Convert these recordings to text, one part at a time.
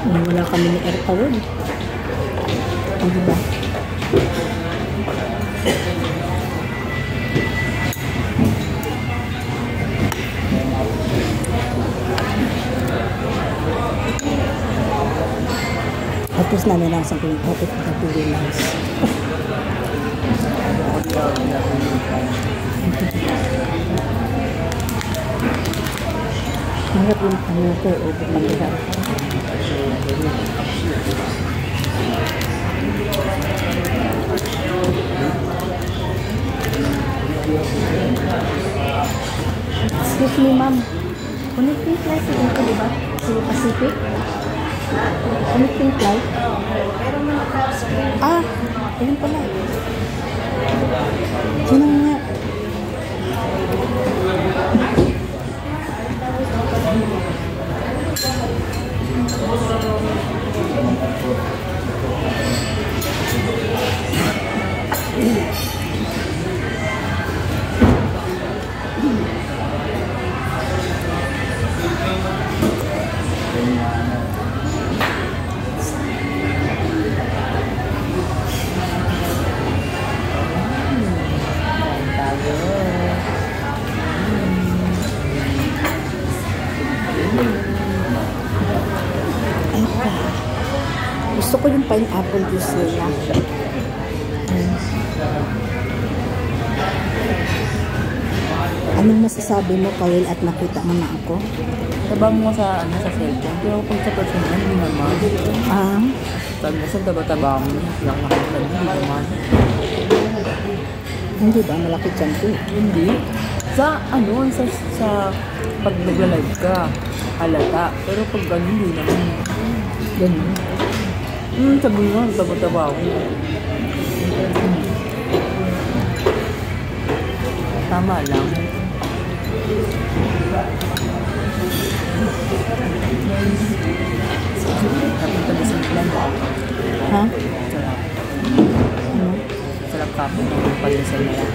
Wala kami ni Airpower. Ano ba? Tapos namin lang sa pinagkapit na Pilipinas. Hirap yung ano ko o pagkakita. Excuse me, ma'am. Connecting flight din ko, di ba? Sa Pacific? Connecting flight? Ah, ayun pala. Sino nga? Gusto ko yung pineapple juice nila. Anong masasabi mo, Kawil, at nakita mo na ako? Tabang mo sa cellphone. Pero pag sa personal, hindi naman. Ah? Sabi mo sa taba-taba mo. Lang nakita, hindi naman. Hindi ba? Malaki dyan ko. Hindi. Sa pag nag-live ka, halata. Pero pag gano'n, hindi naman. Ganun. Sabi mo, taba-taba ako. Tama lang. Tapos tabi sa plan. Ha? Sarap. Ano? Sarap kapo ng palisay na yan.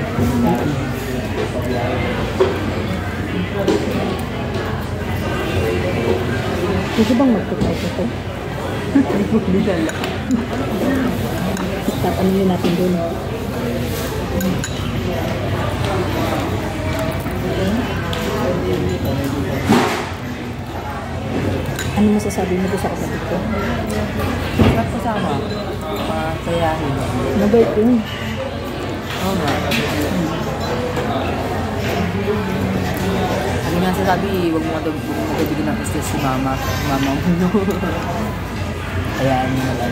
Pwede bang magpapay ito? Hindi dala. Tatanungin natin doon. Ano masasabi mo doon sa kapatid ko? Sarap kasama. Sayahin. Mabait yun. Oo nga. Ano nga sasabi, huwag mo magabigin ng stress si mama. Mama mo. Kaya mo na lang.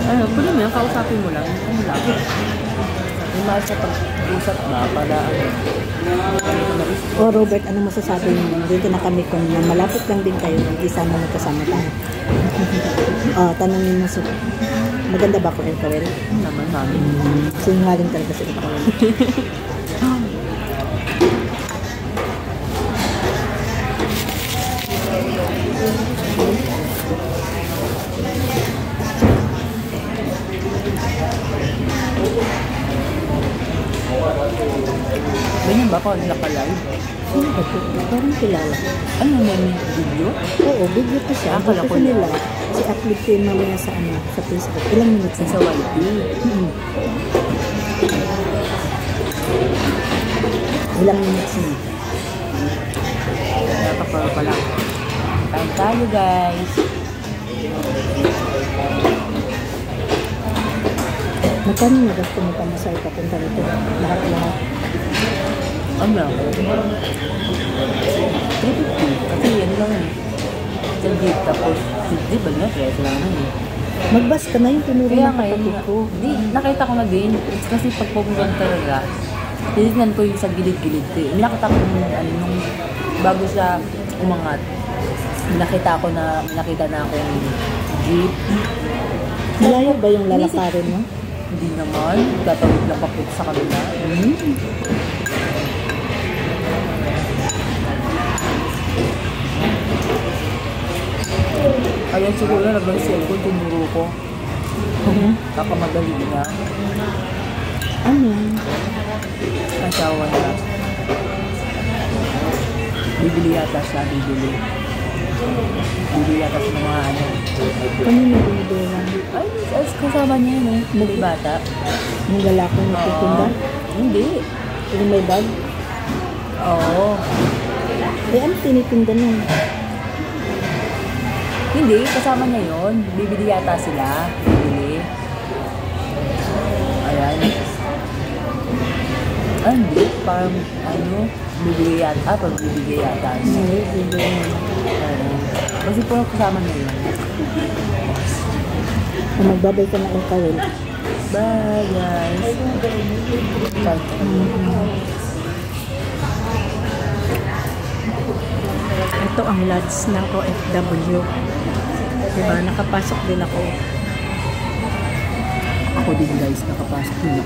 Ano, pwede mo yan, kausapin mo lang. Ano lang. May mahal sa pag-usap ba para O Robert, ano masasabi mo? Dito na kami kung malapit lang din kayo, isa na magkasama tayo. Tanongin mo so, maganda ba ko Kawil? naman mami. Sinungaling talaga si Kawil. Ganyan ba pa naka-live? Sino ba ito? Parang kilala. Ano na may video? Oo, video ko siya. Akala ko nila. Si upload ko yung mamaya sa sa Facebook. Ilang minutes Sa na? YT. Ilang minutes na? Napapala pa lang. Kain tayo guys. Magkano na gusto mo pamasay papunta nito? Lahat-lahat. Ano lang? 350. Kasi yan lang eh. Sa jeep tapos, di ba nga? Kaya sila naman eh. Magbas ka na yung tinuro Kaya ng kapatid ko. Di, nakita ko na din. Kasi pag pupunta talaga, tinignan ko yung sa gilid-gilid. Nakita ko nung bago siya umangat. Nakita na ako yung jeep. Malayo ba yung lalakarin mo? Hindi naman. Tatawid lang papunta sa kanila. Ayan siguro na nag-cellphone, tinuro ko. Kakamadali niya. Ano? Asawa niya. Bibili yata siya, bibili. bibili yata siya ng mga ano. Kanina binibili lang. Ay, kasama niya yun eh. May bata. Yung lalaki na titinda. Hindi. Yung may bag. Oo. Eh, ano tinitinda nun? Hindi, kasama niya yun. Bibili yata sila. Bibili. Ayan. Ah, hindi. Parang, ano, bibili yata. Pagbibigay yata. Hindi, bibili. Kasi po kasama niya yun. Magbabay ka na lang kawin. Bye, guys. Ito ang lodge ng OFW. Diba? Nakapasok din ako. Ako din, guys. Nakapasok din.